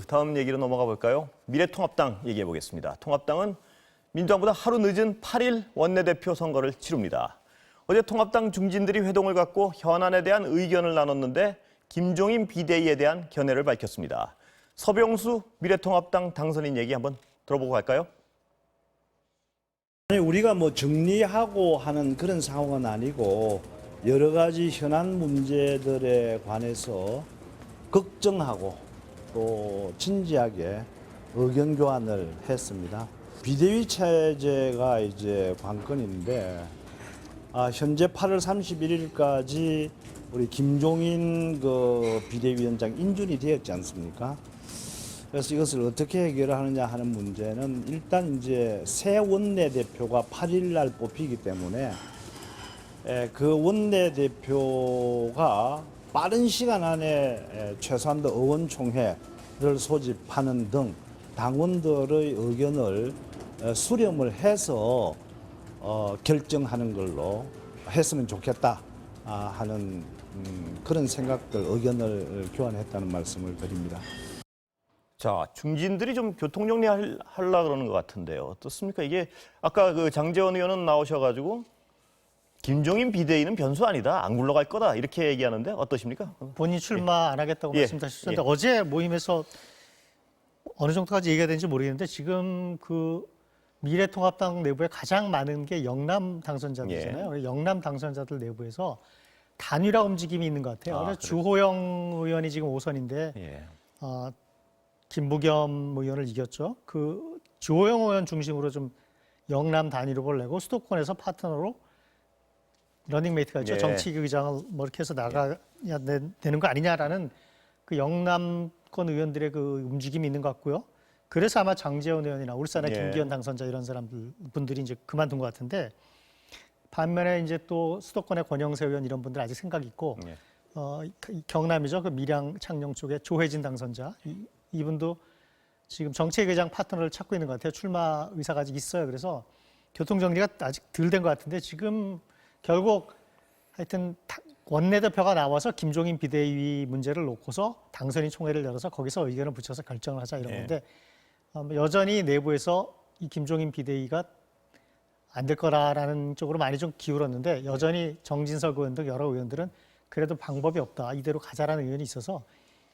다음 얘기로 넘어가 볼까요? 미래통합당 얘기해 보겠습니다. 통합당은 민주당보다 하루 늦은 8일 원내대표 선거를 치릅니다. 어제 통합당 중진들이 회동을 갖고 현안에 대한 의견을 나눴는데 김종인 비대위에 대한 견해를 밝혔습니다. 서병수 미래통합당 당선인 얘기 한번 들어보고 갈까요? 우리가 정리하고 하는 그런 상황은 아니고 여러 가지 현안 문제들에 관해서 걱정하고 또 진지하게 의견 교환을 했습니다. 비대위 체제가 이제 관건인데 현재 8월 31일까지 우리 김종인 비대위원장 인준이 되었지 않습니까? 그래서 이것을 어떻게 해결하느냐 하는 문제는 일단 이제 새 원내대표가 8일 날 뽑히기 때문에 그 원내대표가 빠른 시간 안에 최소한도 의원총회를 소집하는 등 당원들의 의견을 수렴을 해서 결정하는 걸로 했으면 좋겠다 하는 그런 생각들, 의견을 교환했다는 말씀을 드립니다. 자, 중진들이 좀 교통정리하려 그러는 것 같은데요. 어떻습니까? 이게 아까 장제원 의원은 나오셔가지고 김종인 비대위는 변수 아니다. 안 굴러갈 거다. 이렇게 얘기하는데 어떠십니까? 본인 출마 안 하겠다고 말씀하셨는데 예. 어제 모임에서 어느 정도까지 얘기가 되는지 모르겠는데 지금 미래통합당 내부에 가장 많은 게 영남 당선자들이잖아요. 영남 당선자들 내부에서 단일화 움직임이 있는 것 같아요. 그래서 주호영 의원이 지금 5선인데 김부겸 의원을 이겼죠. 주호영 의원 중심으로 좀 영남 단일화를 내고 수도권에서 파트너로 러닝메이트가 있죠. 정치 의장을 이렇게 해서 나가야 되는 거 아니냐라는 영남권 의원들의 움직임이 있는 것 같고요. 그래서 아마 장제원 의원이나 울산의 김기현 당선자 이런 분들이 이제 그만둔 것 같은데 반면에 이제 또 수도권의 권영세 의원 이런 분들 아직 생각이 있고 경남이죠. 밀양 창녕 쪽에 조혜진 당선자 이분도 지금 정책의장 파트너를 찾고 있는 것 같아요. 출마 의사가 아직 있어요. 그래서 교통정리가 아직 덜 된 것 같은데 지금 결국 하여튼 원내대표가 나와서 김종인 비대위 문제를 놓고서 당선인 총회를 열어서 거기서 의견을 붙여서 결정을 하자 이런 건데 여전히 내부에서 이 김종인 비대위가 안 될 거라는 쪽으로 많이 좀 기울었는데 여전히 정진석 의원 등 여러 의원들은 그래도 방법이 없다. 이대로 가자라는 의견이 있어서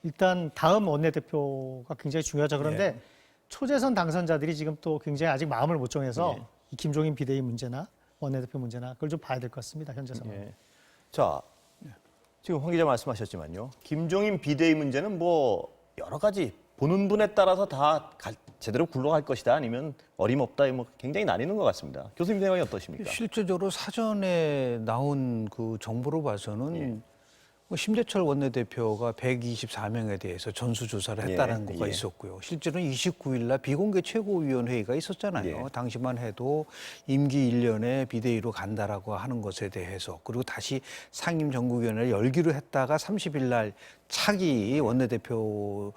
일단 다음 원내대표가 굉장히 중요하죠. 그런데 초재선 당선자들이 지금 또 굉장히 아직 마음을 못 정해서 이 김종인 비대위 문제나 원내대표 문제나 그걸 좀 봐야 될 것 같습니다. 현재 상황. 자, 지금 황 기자 말씀하셨지만요. 김종인 비대위 문제는 여러 가지 보는 분에 따라서 다 제대로 굴러갈 것이다 아니면 어림없다 굉장히 나뉘는 것 같습니다. 교수님 생각이 어떠십니까? 실제적으로 사전에 나온 정보로 봐서는 심재철 원내대표가 124명에 대해서 전수조사를 했다는 거가 있었고요. 실제로는 29일 날 비공개 최고위원회의가 있었잖아요. 당시만 해도 임기 1년에 비대위로 간다라고 하는 것에 대해서 그리고 다시 상임전국위원회를 열기로 했다가 30일 날 차기 원내대표로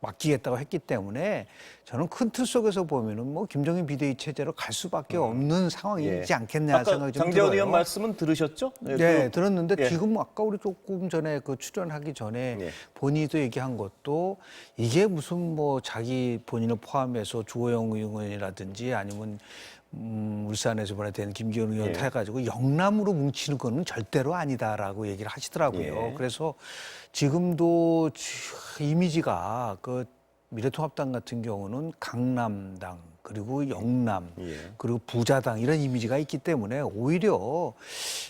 맡기겠다고 했기 때문에 저는 큰 틀 속에서 보면은 김종인 비대위 체제로 갈 수밖에 없는 상황이지 않겠냐 생각이 좀 들어요. 장제원 의원 말씀은 들으셨죠? 네, 들었는데 지금 아까 우리 조금 전에 출연하기 전에 본인도 얘기한 것도 이게 무슨 자기 본인을 포함해서 주호영 의원이라든지 아니면 울산에서 보내된 김기현 의원 해가지고 영남으로 뭉치는 거는 절대로 아니다라고 얘기를 하시더라고요. 그래서 지금도 이미지가 미래통합당 같은 경우는 강남당 그리고 영남 그리고 부자당 이런 이미지가 있기 때문에 오히려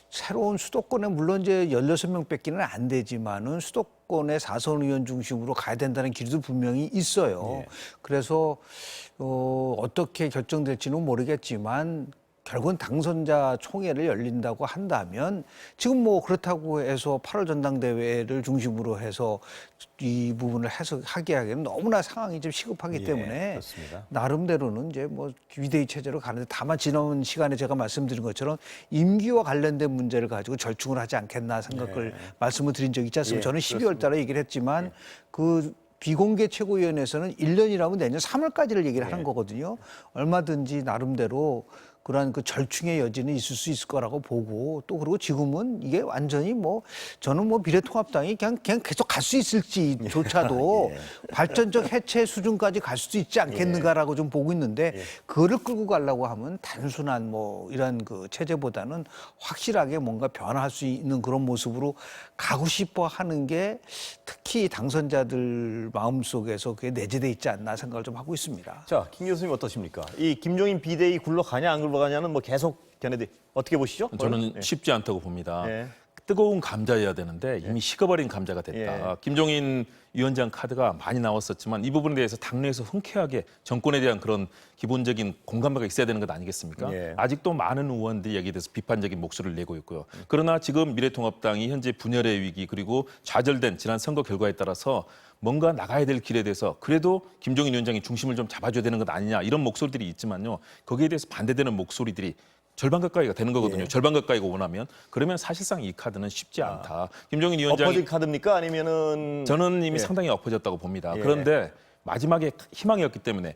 새로운 수도권에 물론 이제 16명 뺏기는 안 되지만은 수도권의 4선 의원 중심으로 가야 된다는 길도 분명히 있어요. 그래서 어떻게 결정될지는 모르겠지만 결국은 당선자 총회를 열린다고 한다면 지금 그렇다고 해서 8월 전당대회를 중심으로 해서 이 부분을 해석하게 하기에는 너무나 상황이 좀 시급하기 때문에 그렇습니다. 나름대로는 이제 비대위 체제로 가는데 다만 지난 시간에 제가 말씀드린 것처럼 임기와 관련된 문제를 가지고 절충을 하지 않겠나 생각을 말씀을 드린 적이 있지 않습니까? 저는 12월 달에 얘기를 했지만 비공개 최고위원회에서는 1년이라면 내년 3월까지를 얘기를 하는 거거든요. 얼마든지 나름대로 그러한 그 절충의 여지는 있을 수 있을 거라고 보고 또 그리고 지금은 이게 완전히 뭐 저는 뭐 미래통합당이 그냥 계속 갈 수 있을지조차도 발전적 해체 수준까지 갈 수도 있지 않겠는가라고 좀 보고 있는데 그거를 끌고 가려고 하면 단순한 뭐 이런 그 체제보다는 확실하게 뭔가 변화할 수 있는 그런 모습으로 가고 싶어 하는 게 특히 당선자들 마음속에서 그게 내재돼 있지 않나 생각을 좀 하고 있습니다. 자, 김 교수님 어떠십니까? 이 김종인 비대위 굴러가냐 안 굴러가냐는 뭐 계속 견해들 어떻게 보시죠? 저는 예. 쉽지 않다고 봅니다. 예. 뜨거운 감자여야 되는데 이미 식어버린 감자가 됐다. 예. 김종인 위원장 카드가 많이 나왔었지만 이 부분에 대해서 당내에서 흔쾌하게 정권에 대한 그런 기본적인 공감대가 있어야 되는 것 아니겠습니까? 예. 아직도 많은 의원들이 여기에 대해서 비판적인 목소리를 내고 있고요. 그러나 지금 미래통합당이 현재 분열의 위기 그리고 좌절된 지난 선거 결과에 따라서 뭔가 나가야 될 길에 대해서 그래도 김종인 위원장이 중심을 좀 잡아줘야 되는 것 아니냐 이런 목소리들이 있지만요. 거기에 대해서 반대되는 목소리들이 절반 가까이가 되는 거거든요. 절반 가까이가 원하면 그러면 사실상 이 카드는 쉽지 않다. 김종인 위원장이 엎어진 카드입니까? 아니면은 저는 이미 예. 상당히 엎어졌다고 봅니다. 예. 그런데 마지막에 희망이었기 때문에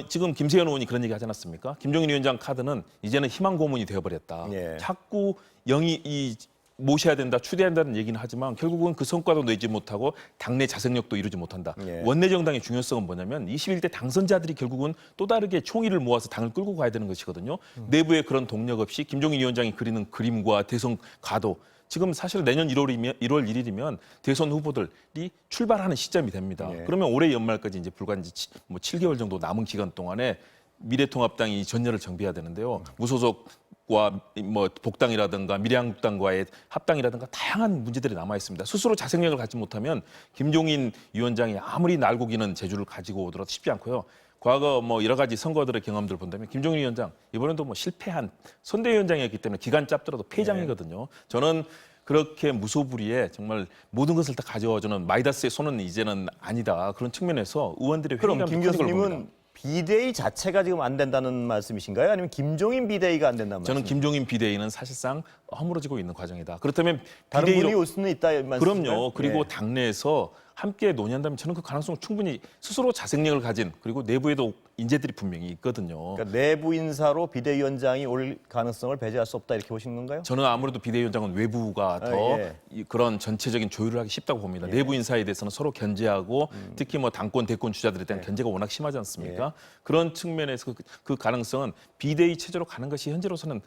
지금 김세현 의원이 그런 얘기 하지 않았습니까? 김종인 위원장 카드는 이제는 희망 고문이 되어버렸다. 예. 자꾸 영이 모셔야 된다, 추대해야 된다는 얘기는 하지만 결국은 그 성과도 내지 못하고 당내 자생력도 이루지 못한다. 예. 원내 정당의 중요성은 뭐냐면 21대 당선자들이 결국은 또 다르게 총의를 모아서 당을 끌고 가야 되는 것이거든요. 내부에 그런 동력 없이 김종인 위원장이 그리는 그림과 대선 가도 지금 사실 내년 1월 1일이면 대선 후보들이 출발하는 시점이 됩니다. 예. 그러면 올해 연말까지 이제 불과 이제 7개월 정도 남은 기간 동안에 미래통합당이 이 전열을 정비해야 되는데요. 무소속과 뭐 복당이라든가 미래한국당과의 합당이라든가 다양한 문제들이 남아 있습니다. 스스로 자생력을 갖지 못하면 김종인 위원장이 아무리 날고 기는 재주를 가지고 오더라도 쉽지 않고요. 과거 뭐 여러 가지 선거들의 경험들을 본다면 김종인 위원장 이번에도 뭐 실패한 선대위원장이었기 때문에 기간 짧더라도 패장이거든요. 저는 그렇게 무소불위에 정말 모든 것을 다 가져와주는 마이다스의 손은 이제는 아니다. 그런 측면에서 의원들의 그럼 회의감도 김 커진 걸 봅니다. 교수님은 비대위 자체가 지금 안 된다는 말씀이신가요? 아니면 김종인 비대위가 안 된다는 저는 말씀이신가요? 김종인 비대위는 사실상 허물어지고 있는 과정이다. 그렇다면 다른 비대위로 분이 올 수는 있다 말씀이신가요? 그럼요. 그리고 예. 당내에서 함께 논의한다면 저는 그 가능성 충분히 스스로 자생력을 가진 그리고 내부에도 인재들이 분명히 있거든요. 그러니까 내부 인사로 비대위원장이 올 가능성을 배제할 수 없다 이렇게 보시는 건가요? 저는 아무래도 비대위원장은 외부가 더 예. 그런 전체적인 조율을 하기 쉽다고 봅니다. 내부 인사에 대해서는 서로 견제하고 특히 뭐 당권, 대권 주자들에 대한 견제가 워낙 심하지 않습니까? 그런 측면에서 그 가능성은 비대위 체제로 가는 것이 현재로서는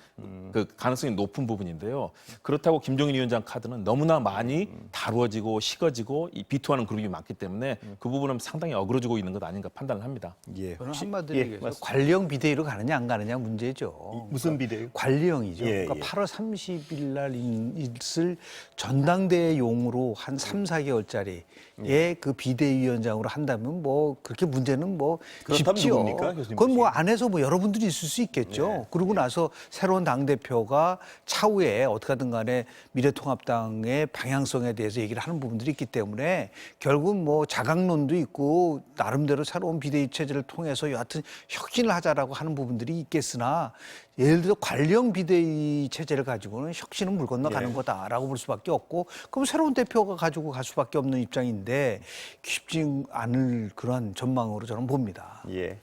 그 가능성이 높은 부분인데요. 그렇다고 김종인 위원장 카드는 너무나 많이 다루어지고 식어지고 이 비토하는 그룹이 많기 때문에 그 부분은 상당히 어그러지고 있는 것 아니가 판단을 합니다. 예. 저는 혹시- 한마디로 예, 얘기해서 맞습니다. 관리형 비대위로 가느냐 안 가느냐 문제죠. 무슨 비대위? 관리형이죠. 예, 그러니까 예. 8월 30일 날 있을 전당대회용으로 한 3, 4개월짜리의 그 비대위원장으로 한다면 뭐 그렇게 문제는 뭐 그렇다면 쉽지요. 누굽니까, 교수님 그건 뭐 보시기에? 안에서 뭐 여러분들이 있을 수 있겠죠. 그러고 나서 새로운 당대표가 차후에 어떻게 하든 간에 미래통합당의 방향성에 대해서 얘기를 하는 부분들이 있기 때문에 결국 뭐 자강론도 있고 나름대로 새로운 비대위 체제를 통해서 여하튼 혁신을 하자라고 하는 부분들이 있겠으나 예를 들어 관리형 비대위 체제를 가지고는 혁신은 물 건너가는 거다라고 볼 수밖에 없고 그럼 새로운 대표가 가지고 갈 수밖에 없는 입장인데 쉽지 않을 그런 전망으로 저는 봅니다. 예.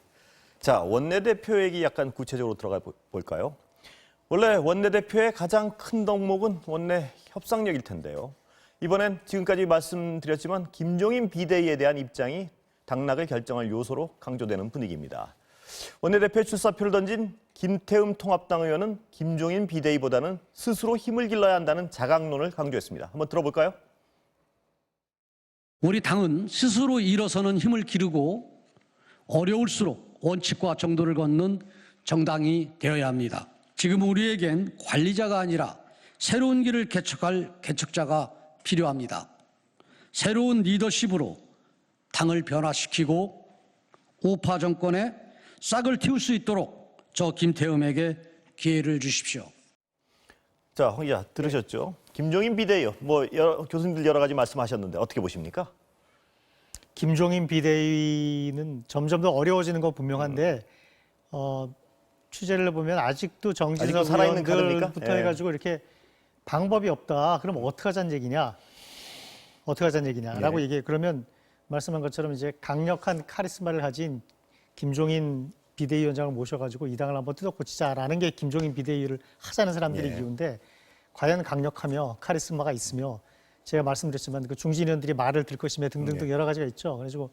자, 원내대표 얘기 약간 구체적으로 들어가 볼까요? 원래 원내대표의 가장 큰 덕목은 원내 협상력일 텐데요. 이번엔 지금까지 말씀드렸지만 김종인 비대위에 대한 입장이 당락을 결정할 요소로 강조되는 분위기입니다. 원내대표의 출사표를 던진 김태흠 통합당 의원은 김종인 비대위보다는 스스로 힘을 길러야 한다는 자강론을 강조했습니다. 한번 들어볼까요? 우리 당은 스스로 일어서는 힘을 기르고 어려울수록 원칙과 정도를 걷는 정당이 되어야 합니다. 지금 우리에겐 관리자가 아니라 새로운 길을 개척할 개척자가 필요합니다. 새로운 리더십으로 당을 변화시키고 우파 정권에 싹을 틔울 수 있도록 저 김태흠에게 기회를 주십시오. 자, 황 기자 들으셨죠? 김종인 비대위요. 뭐 교수님들 여러 가지 말씀하셨는데 어떻게 보십니까? 김종인 비대위는 점점 더 어려워지는 건 분명한데 취재를 보면 아직도 정진석 아직도 살아있는 카드입니까? 의원들부터 예. 해가지고 이렇게 방법이 없다. 그럼 어떻게 하자는 얘기냐? 어떻게 하자는 얘기냐라고 예. 얘기해. 그러면 말씀한 것처럼 이제 강력한 카리스마를 가진 김종인 비대위원장을 모셔가지고 이 당을 한번 뜯어고치자라는 게 김종인 비대위를 하자는 사람들의 예. 이유인데 과연 강력하며 카리스마가 있으며 제가 말씀드렸지만 그 중진 의원들이 말을 들 것이며 등등등 여러 가지가 있죠. 그래가지고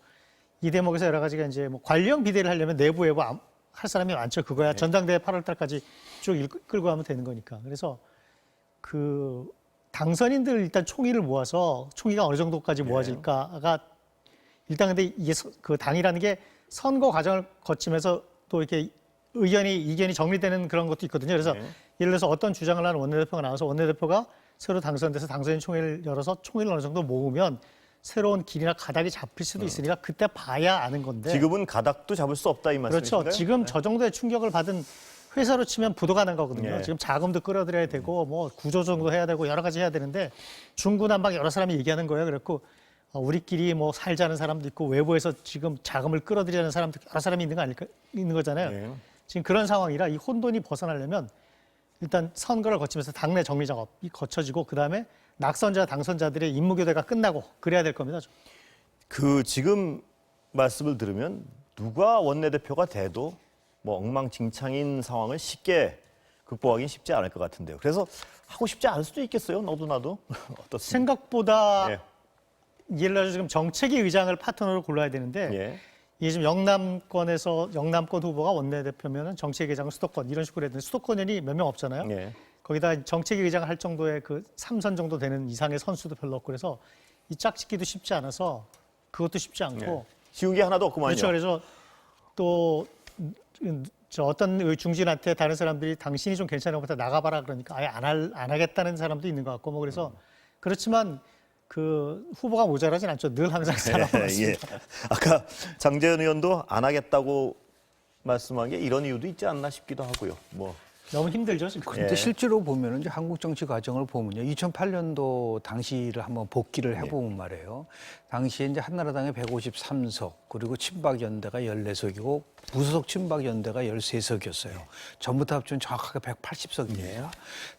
이 대목에서 여러 가지가 이제 뭐 관리형 비대를 하려면 내부 외부 할 사람이 많죠. 그거야 전당대회 8월 달까지 쭉 끌고 가면 되는 거니까. 그래서 그 당선인들 일단 총의를 모아서 총의가 어느 정도까지 모아질까가 일단 근데 이게 그 당이라는 게 선거 과정을 거치면서 또 이렇게 이견이 정리되는 그런 것도 있거든요. 그래서 예를 들어서 어떤 주장을 하는 원내대표가 나와서 원내대표가 새로 당선돼서 당선인 총회를 열어서 총의를 어느 정도 모으면 새로운 길이나 가닥이 잡힐 수도 있으니까 그때 봐야 아는 건데. 지금은 가닥도 잡을 수 없다 이 말씀이신가요? 그렇죠. 지금 저 정도의 충격을 받은 회사로 치면 부도가 난 거거든요. 예. 지금 자금도 끌어들여야 되고 뭐 구조조정도 해야 되고 여러 가지 해야 되는데 중구난방 여러 사람이 얘기하는 거예요. 그래갖고 우리끼리 뭐 살자는 사람도 있고 외부에서 지금 자금을 끌어들이려는 사람도 여러 사람이 있는 거잖아요. 예. 지금 그런 상황이라 이 혼돈이 벗어나려면 일단 선거를 거치면서 당내 정리 작업이 거쳐지고 그다음에 낙선자 당선자들의 임무 교대가 끝나고 그래야 될 겁니다. 그 지금 말씀을 들으면 누가 원내대표가 돼도 뭐 엉망진창인 상황을 쉽게 극복하기는 쉽지 않을 것 같은데요. 그래서 하고 싶지 않을 수도 있겠어요. 너도 나도 어떻습니까? 생각보다 예. 예를 들어서 지금 정책위 의장을 파트너로 골라야 되는데 예. 이게 지금 영남권 후보가 원내대표면은 정책위 의장은 수도권 이런 식으로 해야 되는데 수도권이 몇 명 없잖아요. 예. 거기다 정책위 의장을 할 정도의 그 3선 정도 되는 이상의 선수도 별로 없고 그래서 이 짝짓기도 쉽지 않아서 그것도 쉽지 않고 쉬운 게 하나도 없구만요. 그렇죠. 그래서 또 저 어떤 중진한테 다른 사람들이 당신이 좀 괜찮은 것보다 나가봐라 그러니까 아예 안 하겠다는 사람도 있는 것 같고 뭐 그래서 그렇지만 그 후보가 모자라진 않죠. 늘 항상 사람을 예. 아까 장재현 의원도 안 하겠다고 말씀한 게 이런 이유도 있지 않나 싶기도 하고요. 뭐 너무 힘들죠 지금. 근데 예. 실제로 보면은 이제 한국 정치 과정을 보면요. 2008년도 당시를 한번 복기를 해보면 말이에요. 당시에 이제 한나라당이 153석, 그리고 친박연대가 14석이고 무소속 친박연대가 13석이었어요. 전부 다 합치면 정확하게 180석입니다.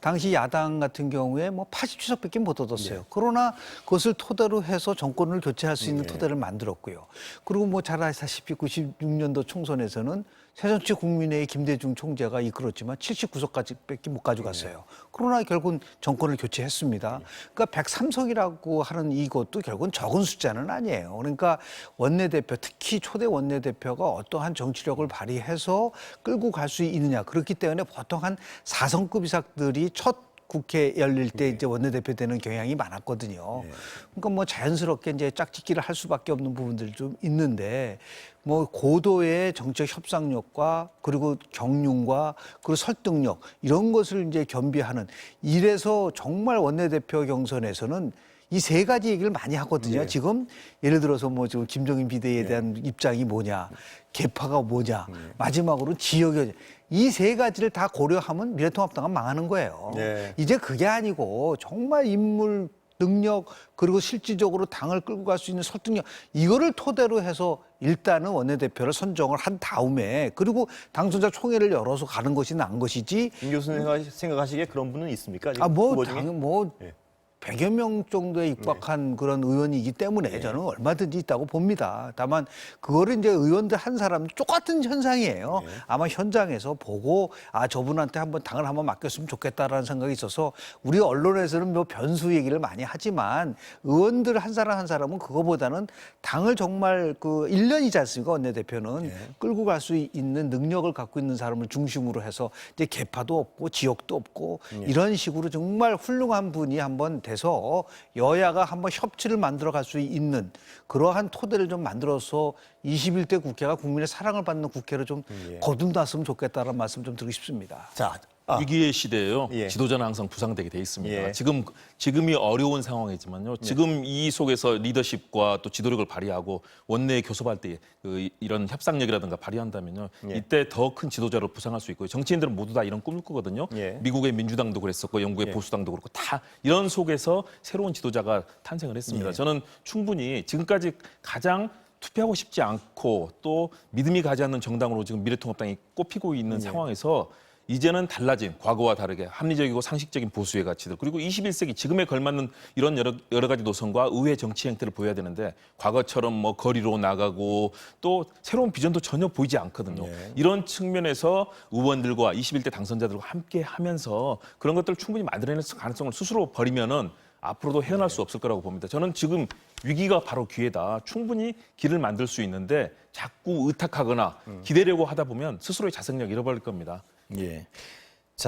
당시 야당 같은 경우에 뭐 80주석밖에 못 얻었어요. 그러나 그것을 토대로 해서 정권을 교체할 수 있는 토대를 만들었고요. 그리고 뭐 잘 아시다시피 96년도 총선에서는 새정치 국민회의 김대중 총재가 이끌었지만 79석까지밖에 못 가져갔어요. 그러나 결국은 정권을 교체했습니다. 그러니까 103석이라고 하는 이것도 결국은 적은 숫자는 아니에요. 그러니까 원내대표, 특히 초대 원내대표가 어떠한 정치력을 발휘해서 끌고 갈 수 있느냐. 그렇기 때문에 보통 한 4성급 이상들이 첫 국회 열릴 때 이제 원내대표 되는 경향이 많았거든요. 그러니까 뭐 자연스럽게 이제 짝짓기를 할 수밖에 없는 부분들이 좀 있는데 뭐 고도의 정책 협상력과 그리고 경륜과 그리고 설득력 이런 것을 이제 겸비하는 이래서 정말 원내대표 경선에서는 이 세 가지 얘기를 많이 하거든요. 지금 예를 들어서 뭐 지금 김종인 비대위에 대한 입장이 뭐냐, 개파가 뭐냐, 마지막으로 지역이 이 세 가지를 다 고려하면 미래통합당은 망하는 거예요. 네. 이제 그게 아니고 정말 인물 능력 그리고 실질적으로 당을 끌고 갈 수 있는 설득력 이거를 토대로 해서 일단은 원내대표를 선정을 한 다음에 그리고 당선자 총회를 열어서 가는 것이 나은 것이지. 임 교수님 생각하시기에 그런 분은 있습니까? 뭐 후보 중에? 당연 뭐 예. 100여 명 정도에 육박한 그런 의원이기 때문에 저는 얼마든지 있다고 봅니다. 다만 그거를 이제 의원들 한 사람 똑같은 현상이에요. 아마 현장에서 보고 아 저분한테 한번 당을 한번 맡겼으면 좋겠다라는 생각이 있어서 우리 언론에서는 뭐 변수 얘기를 많이 하지만 의원들 한 사람 한 사람은 그거보다는 당을 정말 그 1년이지 않습니까? 원내대표는 끌고 갈 수 있는 능력을 갖고 있는 사람을 중심으로 해서 이제 개파도 없고 지역도 없고 이런 식으로 정말 훌륭한 분이 한번 돼서 여야가 한번 협치를 만들어 갈 수 있는 그러한 토대를 좀 만들어서 21대 국회가 국민의 사랑을 받는 국회로 좀 거듭났으면 좋겠다는 말씀 좀 드리고 싶습니다. 자, 위기의 시대에요. 예. 지도자는 항상 부상되게 돼 있습니다. 예. 지금이 어려운 상황이지만요. 지금 이 속에서 리더십과 또 지도력을 발휘하고 원내에 교섭할 때 이런 협상력이라든가 발휘한다면요. 이때 더 큰 지도자로 부상할 수 있고요. 정치인들은 모두 다 이런 꿈을 꾸거든요. 예. 미국의 민주당도 그랬었고 영국의 보수당도 그렇고 다 이런 속에서 새로운 지도자가 탄생을 했습니다. 저는 충분히 지금까지 가장 투표하고 싶지 않고 또 믿음이 가지 않는 정당으로 지금 미래통합당이 꼽히고 있는 상황에서 이제는 달라진 과거와 다르게 합리적이고 상식적인 보수의 가치들 그리고 21세기 지금에 걸맞는 이런 여러 가지 노선과 의회 정치 행태를 보여야 되는데 과거처럼 뭐 거리로 나가고 또 새로운 비전도 전혀 보이지 않거든요. 이런 측면에서 의원들과 21대 당선자들과 함께 하면서 그런 것들을 충분히 만들어낼 가능성을 스스로 버리면은 앞으로도 헤어날 수 없을 거라고 봅니다. 저는 지금 위기가 바로 기회다. 충분히 길을 만들 수 있는데 자꾸 의탁하거나 기대려고 하다 보면 스스로의 자생력 잃어버릴 겁니다. 예.